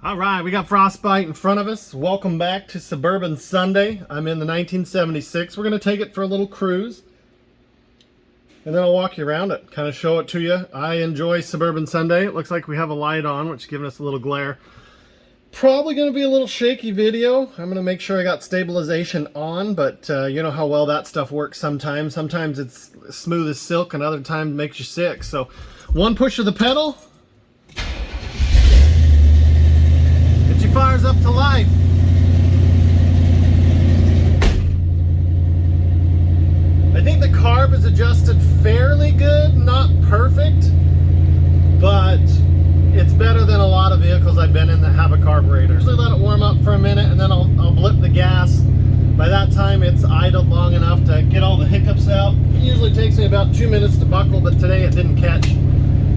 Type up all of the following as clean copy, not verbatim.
All right, we got frostbite in front of us. Welcome back to Suburban Sunday. I'm in the 1976. We're going to take it for a little cruise, and then I'll walk you around it, kind of show it to you. I enjoy Suburban Sunday. It looks like we have a light on, which is giving us a little glare. Probably going to be a little shaky video. I'm going to make sure I got stabilization on, but you know how well that stuff works sometimes. Sometimes it's smooth as silk, and other times makes you sick. So one push of the pedal, she fires up to life. I think the carb is adjusted fairly good, not perfect, but it's better than a lot of vehicles I've been in that have a carburetor. So let it warm up for a minute, and then I'll blip the gas. By that time, it's idled long enough to get all the hiccups out. It usually takes me about 2 minutes to buckle, but today it didn't catch.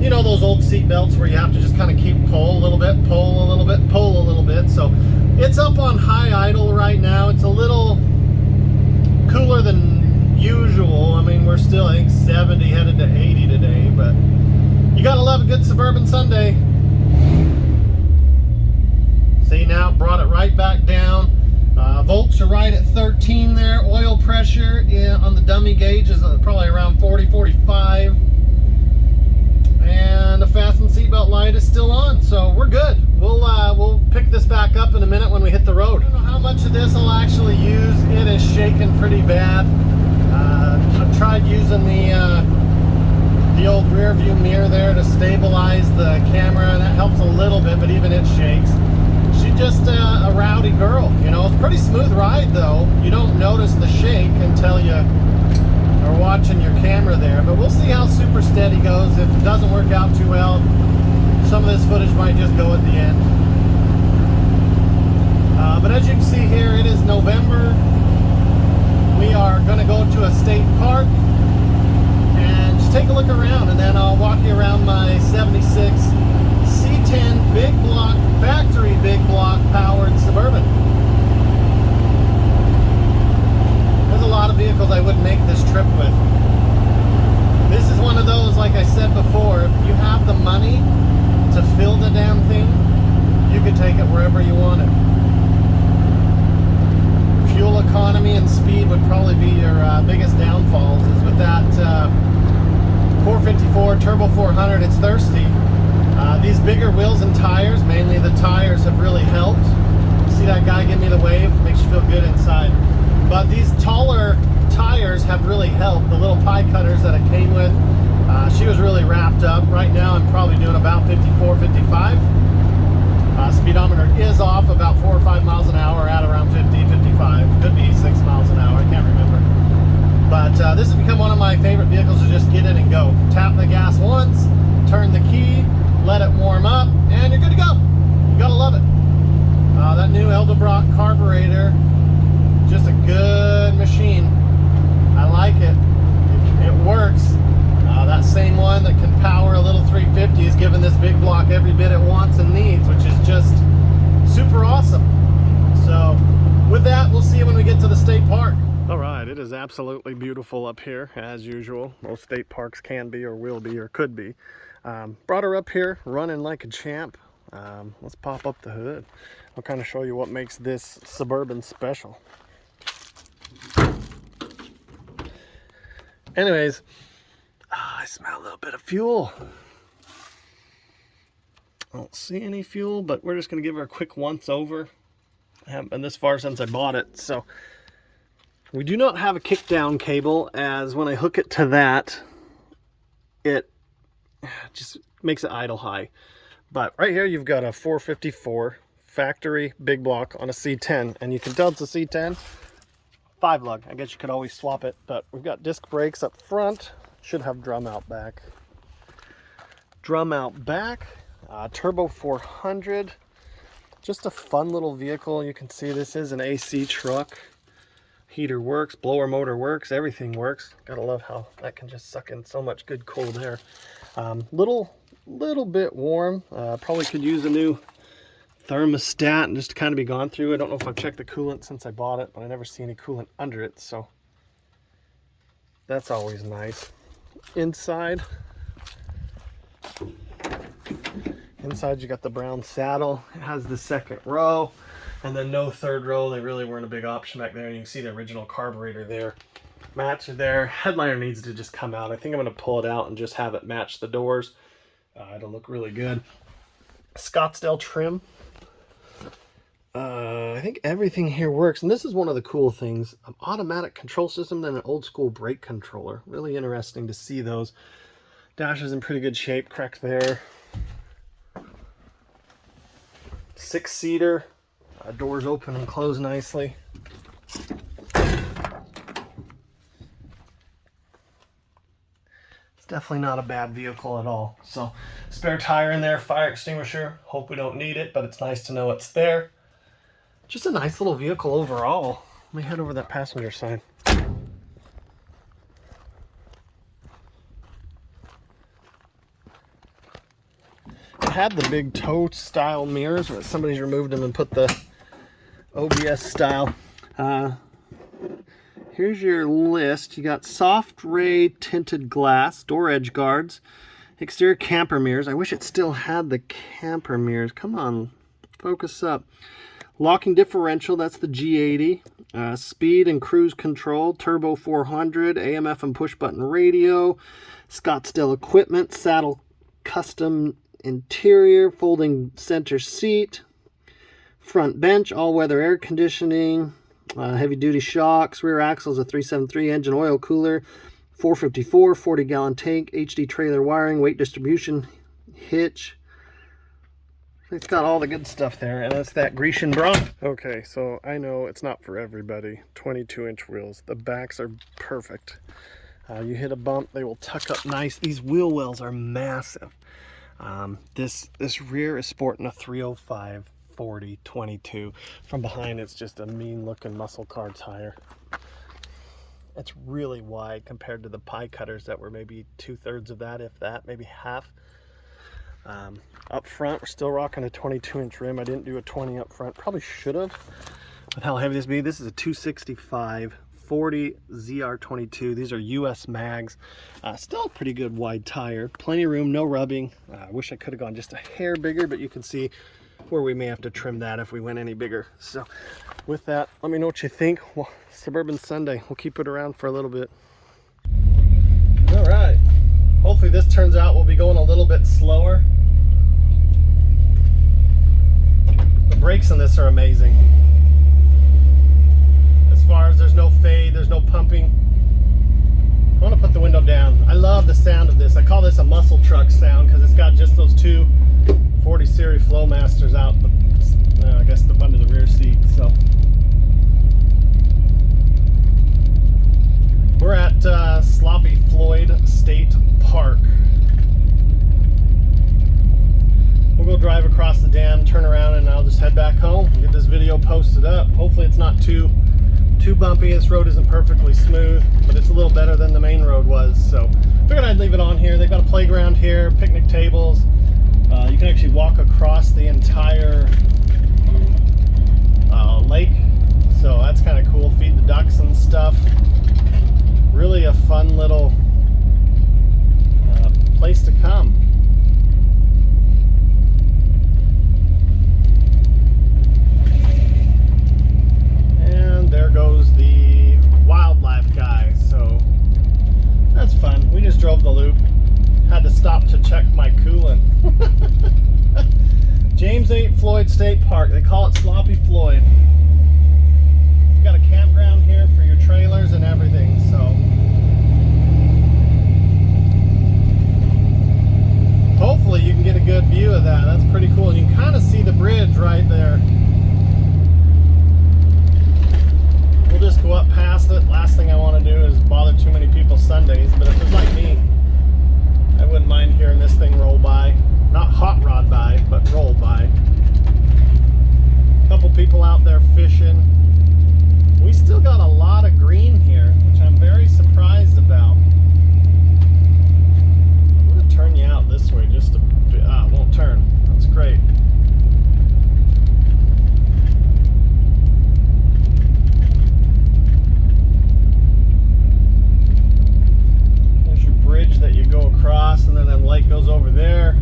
You know those old seat belts where you have to just kind of keep pull a little bit, pull a little bit, pull a little bit. So it's up on high idle right now. It's a little cooler than usual. I mean, we're still, I think, 70 headed to 80 today, but you gotta love a good Suburban Sunday. See, now it brought it right back down. Volts are right at 13 there. Oil pressure on the dummy gauge is probably around 40, 45. And the fasten seatbelt light is still on, so we're good. We'll pick this back up in a minute when we hit the road. I don't know how much of this I'll actually use. It is shaking pretty bad. I've tried using the old rear view mirror there to stabilize the camera, and that helps a little bit, but even it shakes. She's just a rowdy girl, you know. It's a pretty smooth ride though. You don't notice the shake until you are watching your camera there, but we'll see how super steady goes. If it doesn't work out too well, some of this footage might just go at the end. But as you can see here, it is November. We are going to go to a state park and just take a look around, and then I'll walk you around my 76 C10 big block, factory big block powered Suburban. There's a lot of vehicles I wouldn't make this trip with. This is one of those, like I said before, if you have the money to fill the damn thing, you could take it wherever you want it. Fuel economy and speed would probably be your biggest downfalls. Is with that 454 Turbo 400, it's thirsty. These bigger wheels and tires, mainly the tires, have really helped. See that guy give me the wave? Makes you feel good inside. But these taller tires have really helped. The little pie cutters that it came with, she was really wrapped up. Right now I'm probably doing about 54, 55. Speedometer is off about 4 or 5 miles an hour at around 50, 55. Could be 6 miles an hour, I can't remember. But this has become one of my favorite vehicles to just get in and go. Tap the gas once, turn the key, let it warm up, and you're good to go. You gotta love it. That new Edelbrock carburetor, just a good machine. I like it. It works. That same one that can power a little 350 is giving this big block every bit it wants and needs, which is just super awesome. So with that, we'll see you when we get to the state park. All right, it is absolutely beautiful up here as usual. Most state parks can be, or will be, or could be. Brought her up here running like a champ. Let's pop up the hood. I'll kind of show you what makes this Suburban special. Anyways, I smell a little bit of fuel. I don't see any fuel, but we're just going to give her a quick once over. I haven't been this far since I bought it, so we do not have a kick down cable, as when I hook it to that, it just makes it idle high. But right here you've got a 454 factory big block on a C10, and you can tell it's a C10 5 lug. I guess you could always swap it, but we've got disc brakes up front. Should have drum out back. Drum out back. Turbo 400. Just a fun little vehicle. You can see this is an AC truck. Heater works, blower motor works, everything works. Gotta love how that can just suck in so much good cold air. Little bit warm. Probably could use a new thermostat and just to kind of be gone through. I don't know if I've checked the coolant since I bought it, but I never see any coolant under it, so that's always nice. Inside, Inside you got the brown saddle. It has the second row and then no third row. They really weren't a big option back there. And you can see the original carburetor there. Match it there. Headliner needs to just come out. I think I'm going to pull it out and just have it match the doors. It'll look really good. Scottsdale trim. I think everything here works. And this is one of the cool things. An automatic control system and an old school brake controller. Really interesting to see those. Dash is in pretty good shape. Crack there. 6-seater. Doors open and close nicely. It's definitely not a bad vehicle at all. So, spare tire in there, fire extinguisher. Hope we don't need it, but it's nice to know it's there. Just a nice little vehicle overall. Let me head over that passenger side. It had the big toe style mirrors, but somebody's removed them and put the OBS style. Here's your list. You got soft ray tinted glass, door edge guards, exterior camper mirrors. I wish it still had the camper mirrors. Come on, focus up. Locking differential, that's the G80. Speed and cruise control, turbo 400, AM FM push button radio, Scottsdale equipment, saddle custom interior, folding center seat, front bench, all-weather air conditioning, heavy-duty shocks, rear axles, a 373 engine oil cooler, 454, 40-gallon tank, HD trailer wiring, weight distribution, hitch. It's got all the good stuff there, and that's that Grecian bronc. Okay, so I know it's not for everybody. 22-inch wheels. The backs are perfect. You hit a bump, they will tuck up nice. These wheel wells are massive. This rear is sporting a 305 40 22. From behind, it's just a mean-looking muscle car tire. It's really wide compared to the pie cutters that were maybe 2/3 of that, if that, maybe half. Up front, we're still rocking a 22-inch rim. I didn't do a 20 up front. Probably should have with how heavy this be. This is a 265 40 ZR22. These are US mags. Still a pretty good wide tire. Plenty of room, no rubbing. I wish I could have gone just a hair bigger, but you can see where we may have to trim that if we went any bigger. So with that, let me know what you think. Well, Suburban Sunday. We'll keep it around for a little bit. All right. Hopefully this turns out we'll be going a little bit slower. The brakes on this are amazing. As far as there's no fade, there's no pumping. I want to put the window down. I love the sound of this. I call this a muscle truck sound because it's got just those two 40 series Flowmasters out, I guess the under the rear seat. So we're at Sloppy Floyd State Park. We'll go drive across the dam, turn around, and I'll just head back home and get this video posted up. Hopefully it's not too bumpy. This road isn't perfectly smooth, but it's a little better than the main road was. So figured I'd leave it on here. They've got a playground here, picnic tables. You can actually walk across the entire lake. So that's kind of cool. Feed the ducks and stuff. Really a fun little place to come. And there goes the wildlife guy. So that's fun. We just drove the loop. Had to stop to check my coolant. James 8 Floyd State Park. They call it Sloppy Floyd. You got a campground here for your trailers and everything. So hopefully you can get a good view of that. That's pretty cool. You can kind of see the bridge right there. We'll just go up past it. Last thing I want to do is bother too many people Sundays, but if it's like me, I wouldn't mind hearing this thing roll by. Not hot rod by, but roll by. A couple people out there fishing. We still got a lot of green here, which I'm very surprised about. I'm going to turn you out this way just a bit. It won't turn. That's great. There's your bridge that you go across, and then the lake goes over there.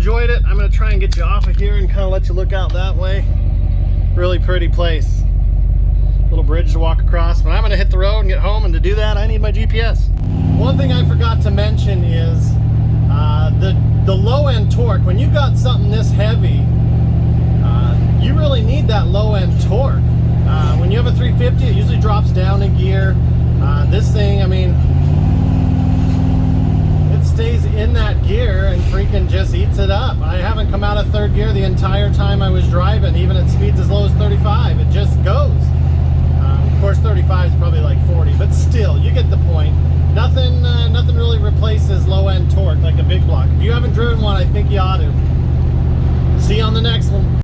enjoyed it. I'm gonna try and get you off of here and kind of let you look out that way. Really pretty place. Little bridge to walk across, but I'm gonna hit the road and get home, and to do that I need my GPS. One thing I forgot to mention is the low end torque. When you got something this heavy, you really need that low end torque. When you have a 350, it usually drops down a gear. This thing, I mean, it stays in that gear and freaking just eats it up. I haven't come out of third gear the entire time I was driving, even at speeds as low as 35. It just goes. Of course, 35 is probably like 40, but still, you get the point. Nothing really replaces low-end torque like a big block. If you haven't driven one, I think you ought to. See you on the next one.